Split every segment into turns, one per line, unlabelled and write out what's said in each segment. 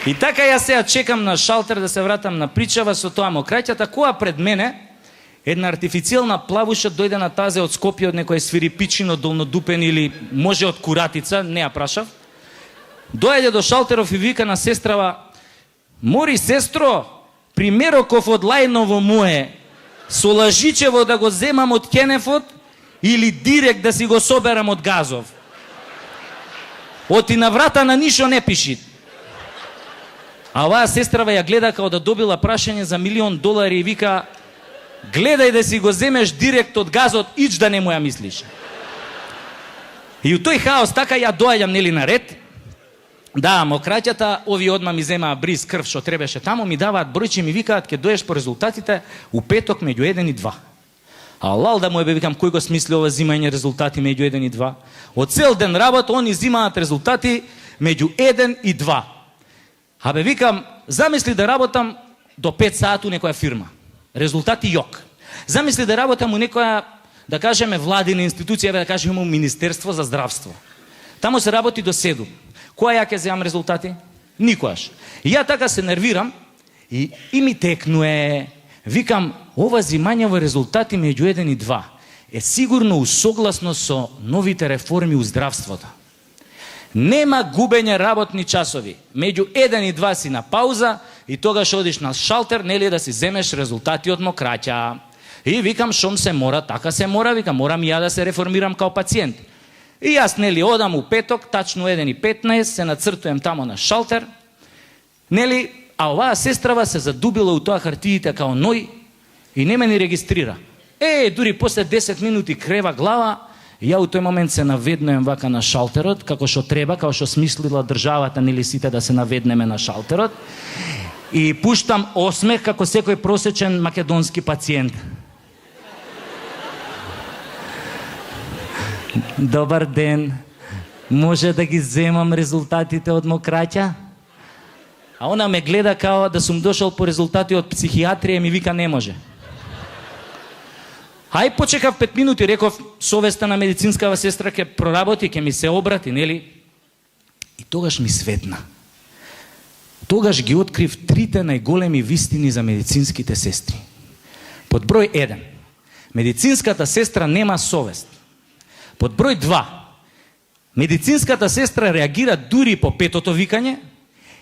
И така ја сега чекам на шалтер да се вратам на причава со тоа мокраќата, која пред мене една артифицијална плавуша дојде на тазе од Скопје, од некој свирипичин, од долнодупен или може од Куратица, не ја прашав. Дојде до шалтеров и вика на сестрава: "Мори, сестро, примероков од Лајново мое, со лажичево да го земам од Кенефот или директ да си го соберам од Газов? Оти на врата на нишо не пиши." А оваа сестрава ја гледа као да добила прашање за $1.000.000 и вика: "Гледај да си го земеш директ од Газот, ич да не му ја мислиш." И у тој хаос така ја доаѓам нели на ред. Да, мокраќата, ови одма ми земаа бриз крв што требаше таму, ми даваат бројче и ми викаат: "Ке доеш по резултатите у петок меѓу 1 и 2. А лал да му е, викам, кој го смисли ова зимање резултати меѓу 1 и 2? Од цел ден работа, они зимаат резултати меѓу 1 и 2. Абе, викам, замисли да работам до 5 саат у некоја фирма. Резултати јок. Замисли да работам у некоја, да кажеме, владина институција, да кажеме у Министерство за здравство. Таму се работи до 7. Која ја ќе земам резултати? Никојаш. И ја така се нервирам и ми текнуе. Викам, ова зимање во резултати меѓу 1 и 2 е сигурно усогласно со новите реформи у здравството. Нема губење работни часови. Меѓу 1 и 2 си на пауза и тогаш одиш на шалтер, нели, да си земеш резултати од мокраќа. И викам, шом се мора, така се мора, викам, морам и ја да се реформирам као пациент. И јас, нели, одам у петок, тачно 1:15, се нацртуjem тамо на шалтер, нели, а оваа сестрава се задубила у тоа хартиите као ној и не ме ни регистрира. Дури после 10 минути крева глава, ја у тој момент се наведнуjem вака на шалтерот, како што треба, како што смислила државата, нели, сите да се наведнеме на шалтерот, и пуштам осмех како секој просечен македонски пациент. Добар ден, може да ги земам резултатите од мокраќа? А она ме гледа као да сум дошол по резултати од психијатрија и ми вика не може. Ај почекав 5 минути, реков, совеста на медицинскава сестра ќе проработи, ќе ми се обрати, нели? И тогаш ми светна. Тогаш ги открив трите најголеми вистини за медицинските сестри. Под број 1. Медицинската сестра нема совест. Под број 2. Медицинската сестра реагира дури по петото викање.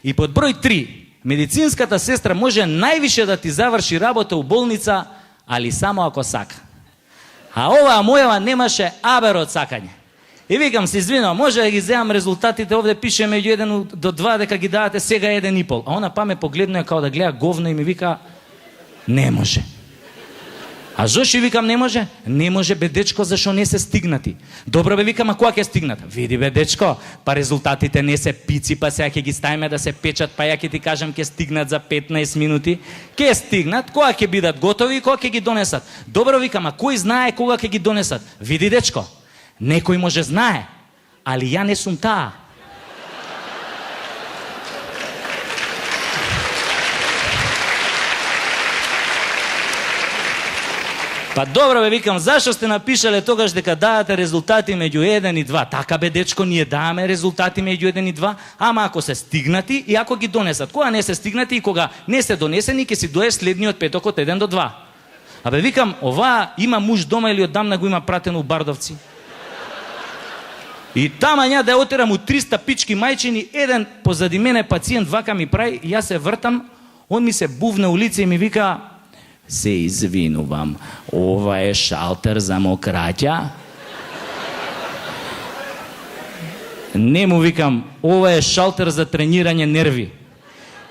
И под број 3. Медицинската сестра може највише да ти заврши работа у болница, али само ако сака. А оваа мојава немаше абер од сакање. И викам, се извинувам, може да ги земам резултатите, овде пише меѓу 1 до 2 дека ги давате сега 1,5. А она па ме погледнува као да гледа говно и ми вика, не може. А зошто викам не може? Не може, бе дечко, зашо не се стигнати. Добро бе, викам, а кога ќе стигнат? Види бе дечко, па резултатите не се пици, па сега ќе ги ставиме да се печат, па ја ќе ти кажам ќе стигнат за 15 минути. Ќе стигнат, кога ќе бидат готови и кога ќе ги донесат. Добро, викам, а кој знае кога ќе ги донесат? Види дечко, некој може знае, али ја не сум таа. Па добро бе, викам, зашо сте напишале тогаш дека давате резултати меѓу 1 и 2? Така бе, дечко, ние даваме резултати меѓу 1 и 2, ама ако се стигнати и ако ги донесат. Кога не се стигнати и кога не се донесени, ќе си доеш следниот петок од 1 до 2. Абе, викам, ова има муж дома или одамна го има пратено у Бардовци? И тама ја да ја отерам у 300 пички мајчини, еден позади мене пациент вака ми прави, и јас се вртам, он ми се бувна у лице и ми вика, се извинувам, ова е шалтер за мокраќа? Не му викам, ова е шалтер за тренирање нерви.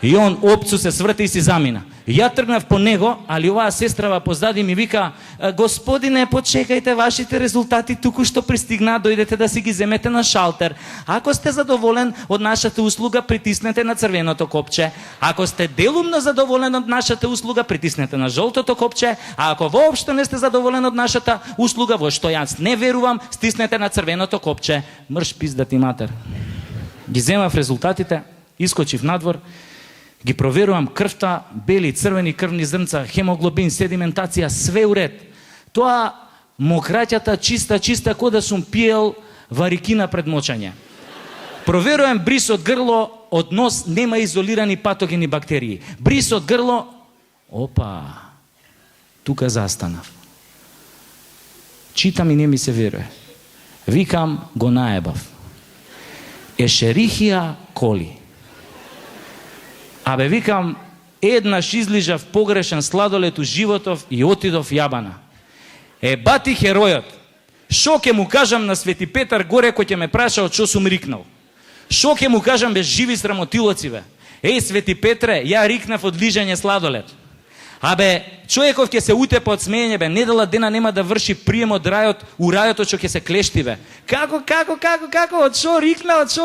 И он опцу се сврти и си замина. Ја тргнав по него, али оваа сестрава позади ми вика, господине, почекајте, вашите резултати туку што пристигнаа, дојдете да си ги земете на шалтер. Ако сте задоволен од нашата услуга, притиснете на црвеното копче. Ако сте делумно задоволен од нашата услуга, притиснете на жолтото копче. А ако воопшто не сте задоволен од нашата услуга, во што јас не верувам, стиснете на црвеното копче. Мрш пизда ти матер. Ги земав резултатите, искочив надвор, ги проверувам крвта, бели, црвени крвни зрнца, хемоглобин, седиментација, све уред. Тоа мокраќата чиста, кој да сум пиел варикина пред мочање. Проверувам бриз од грло, од нос нема изолирани патогени бактерии. Бриз од грло, опа, тука застанав. Читам и не ми се веруе. Викам, го наебав. Ешерихија коли. Абе, викам, еднаш излижав погрешен сладолет у животов и отидов јабана. Бати херојот. Шо ќе му кажам на Свети Петар горе кој ќе ме праша од шо сум рикнал? Шо ќе му кажам без живи срамотилоци, бе? Свети Петре, ја рикнав од лижање сладолет. Абе, човеков ќе се утепа од смеење, бе, недела дена нема да врши прием од рајот, у рајот што ќе се клешти, бе. Како, од шо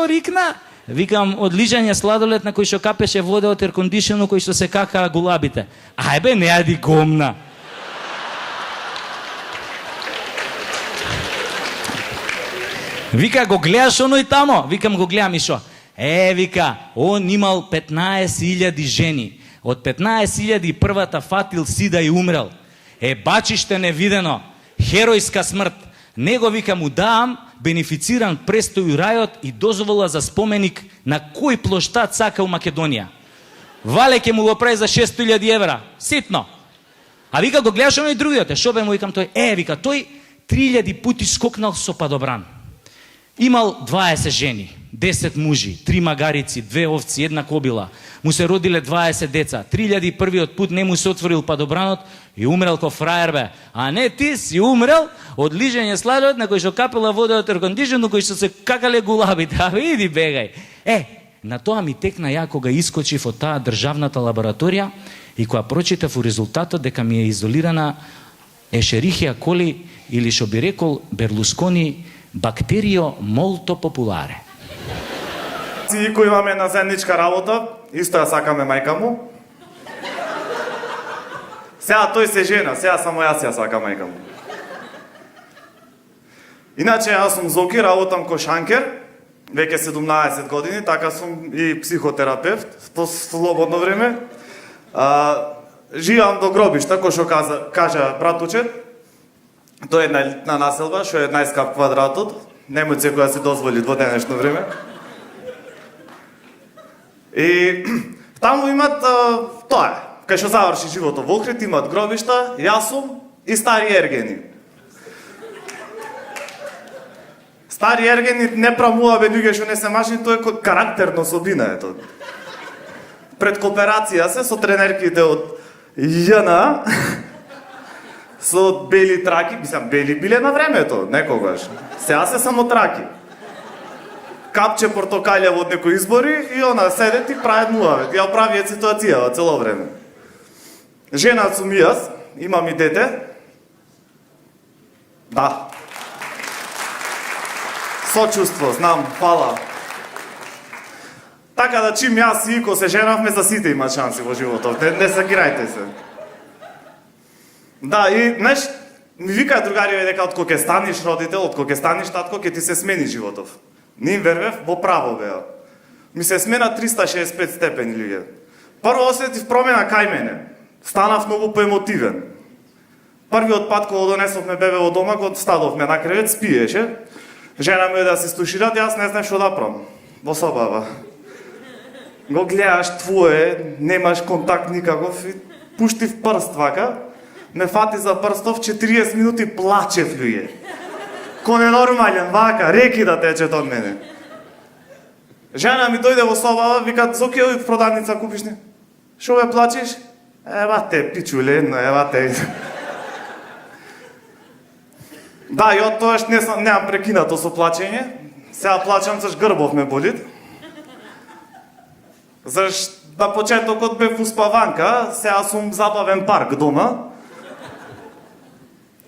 рикна? Викам, од лижање сладолет на кој што капеше вода од еркондишено, кој што се какаа гулабите. Ајбе, не јади гомна. Вика, го гледаш оној тамо? Викам, го гледам и шо? Вика, он имал 15.000 жени. Од 15.000 првата фатил сида и умрел. Бачиште невидено, херојска смрт. Него, вика, му даам бенефициран престој у рајот и дозвола за споменик на кој плоштад сака у Македонија. Вале ќе му го прави за 600.000 евра. Ситно. А вика, го гледаш оној другиот. Шо бе му викам тој? Вика, тој 3000 пути скокнал со падобран. Имал 20 жени, 10 мужи, 3 магарици, 2 овци, 1 кобила. Му се родиле 20 деца. 3001 пут не му се отворил падобранот и умрел ко фраер, бе. А не ти си умрел од лижење сладолет на кој што капела вода од еркондишено, кој што се какале гулабите. А иди бегај. На тоа ми текна ја кога искочив од таа државната лабораторија и кога прочитав у резултатот дека ми е изолирана Ешерихија коли или што би рекол Берлускони бактерио молто популаре.
Си кој имаме една заедничка работа, исто ја сакаме мајка му. Сега тој се жена, сега само јас ја сакам мајка му. Иначе јас сум Зоки, работам ко шанкер, веќе 17 години, така сум и психотерапевт, по слободно време. Живеам до гробишта, кој што кажа братучет. Тоа е една елитна населба, што е најскап квадратот. Немој секој да си дозволи во денешно време. И таму имат тоа, кај што заврши животот во Охрид, имат гробишта, јас сум и стари ергени. Стари ергени не прамува бе луѓе што не се машини, тоа е карактерна особина ето. Пред кооперација се со тренерките од ЈНА со бели траки, мислам, бели биле на времето, некогаш. Сега се само траки. Капче портокалја од некои избори и она седет и прават муавет. Ја оправијат ситуацијава цело време. Женат сум и јас, имам и дете. Да. Сочувство, знам, фала. Така да чим јас и Ико се женавме, за сите имат шанси во животот. Не сакирајте се. Да, и, знаеш, ми викаат другари дека од кога ќе станиш родител, од кога ќе станиш татко, ќе ти се смени животов. Не им вервев, во право беа. Ми се смена 365 степени, луѓе. Прво осетив промена кај мене. Станав многу поемотивен. Првиот пат кога донесовме бебе во дома, го стадовме на кревет, спиеше. Жена ме да се стушират, јас не знам што да правам. Во собава. Го гледаш твое, немаш контакт никаков и пуштив прст вака. Ме фати за прстов, 40 минути плачев, луѓе. Ко ненормален, вака, реки да течет од мене. Жена ми дојде во собава, вика, Зоки, ови продавница купиш не? Шо бе плачеш? Ева те, пичуле, ева те. Да, и од тоаш немам прекинато со плачење. Сега плачам, заш грбов ме болит. Заш на почетокот бев успаванка, сега сум забавен парк дома.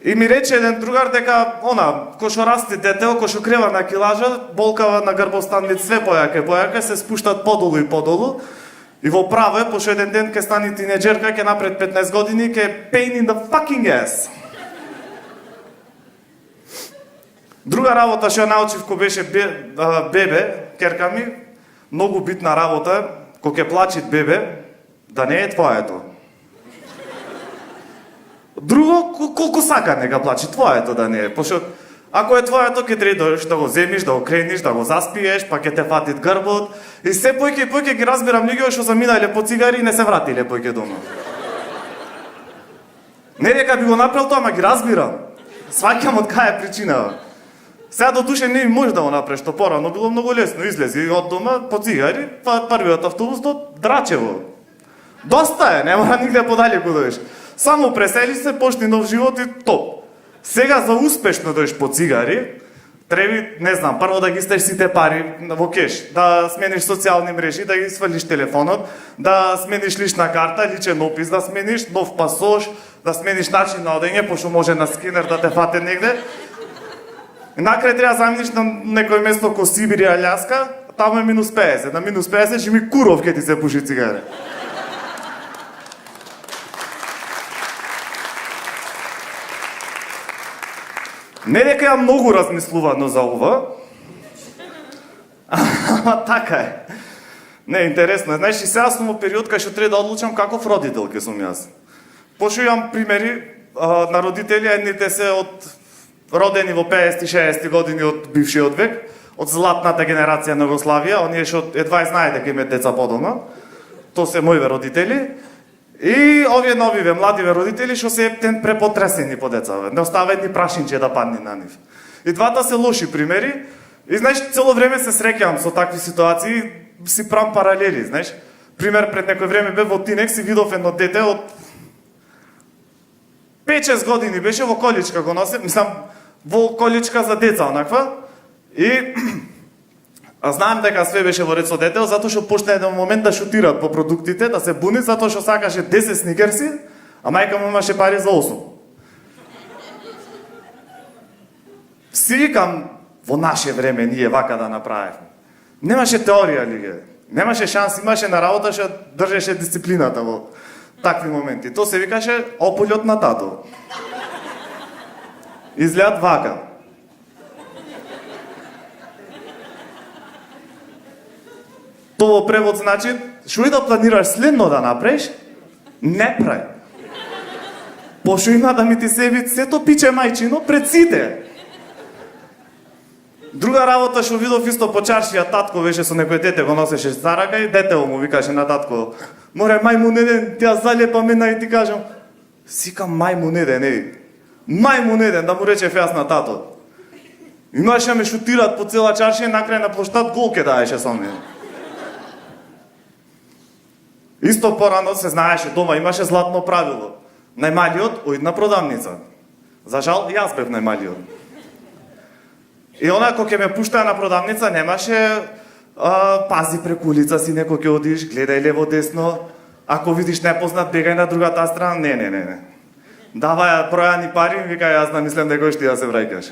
И ми рече еден другар дека, кој што расти детел, кој што крева на килажа, болкава на грбостанник све појаке, се спуштат подолу и подолу. И во право е, пошто еден ден ке стани тинеџерка, ке напред 15 години, ке pain in the fucking ass. Друга работа што ја научив кога беше бебе, керка ми, многу битна работа, кога ќе плачи бебе, да не е твоето. Друго, колку сака нека плачи, твоето да не е. Пошто Ако е твоето, ќе треба да го земиш, да го крениш, да го заспиеш, па ќе те фатит грбот. И се појќе и појќе ги разбирам луѓе што заминале по цигари и не се вратиле појќе дома. Не дека би го направил тоа, ама ги разбирам. Сваќам од кај е причина. Сега до душе не може да го направиш, што порано било многу лесно. Излези од дома по цигари, па првиот автобус до Драчево. Доста е, не мора нигде подале го дојдеш. Само пресели се, почни нов живот и топ. Сега за успешно дојдеш по цигари, треби, не знам, прво да ги стеш сите пари во кеш, да смениш социјални мрежи, да ги свалиш телефонот, да смениш лична карта, личен опис да смениш, нов пасош, да смениш начин на одење, пошто може на скенер да те фате негде. И накрај треба заминиш на некој место ко Сибир и Аљаска, таму е минус 50. На минус 50 ще ми куров ке ти се пуши цигаре. Не дека ја многу размислувано за ова, ама така е. Не, интересно е. Знаеш, и сега сум во период кај што треба да одлучам каков родител ке сум јас. Пошто имам примери на родители, едните се од родени во 50-60 години од бившиот век, од златната генерација на Југославија, оние што едва знаат дека имаат деца по дома. Тоа се моите родители. И овие новиве, младиве родители што се ептен препотресени по децаве. Не оставаат ни прашинче да падне на нив. И двата се лоши примери. И знаеш, цело време се среќавам со такви ситуации, си правам паралели, знаеш. Пример, пред некој време бев во Тинекс и видов едно дете од 5-6 години беше во количка го носе, мислам, во количка за деца онаква. И знаем дека све беше во ред со детето, затоа што почна еден момент да шутираат по продуктите, да се буни, затоа што сакаше 10 сникерси, а мајка му имаше пари за 8. Си викам, во наше време ние вака да направевме. Немаше теорија, лиге. Немаше шанс, имаше на работа што држеше дисциплината во такви моменти. Тоа се викаше опулјот на тато. Изгледат вака. Тоа во превод значи, што и да планираш следно да направиш, не прави. Пошто има да ми ти се вид сето пиче мајчино пред сите. Друга работа што видов исто по чаршија, татко беше со некој дете, го носеше за рака и детево му викаше на татко: "Море мајмун еден, тя залепа мене и ти кажам." Сикам мајмун еден, мајмун еден, да му речев јас на тато. Имаше ме шутираат по цела чаршија, накрај на плоштад гол ке даеше со мене. Исто порано се знаеше, дома имаше златно правило. Најмалиот оид на продавница. За жал, јас бев најмалиот. И она кој ќе ме пуштаа на продавница, немаше пази преку улица си, некој ќе одиш, гледај лево десно, ако видиш непознат, бегај на другата страна, не. Даваја бројани пари, вика јас намислам дека ќе да се враќаш.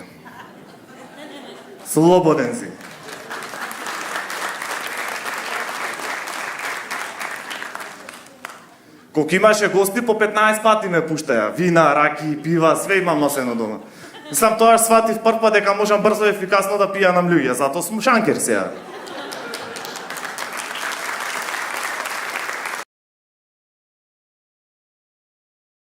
Слободен си. Колку имаше гости, по 15 пати ме пуштаја. Вина, раки, пива, све имам носено дома. Мислам, тоа сватив прв пат дека можам брзо и ефикасно да пијанам луѓе, затоа сум шанкер сега.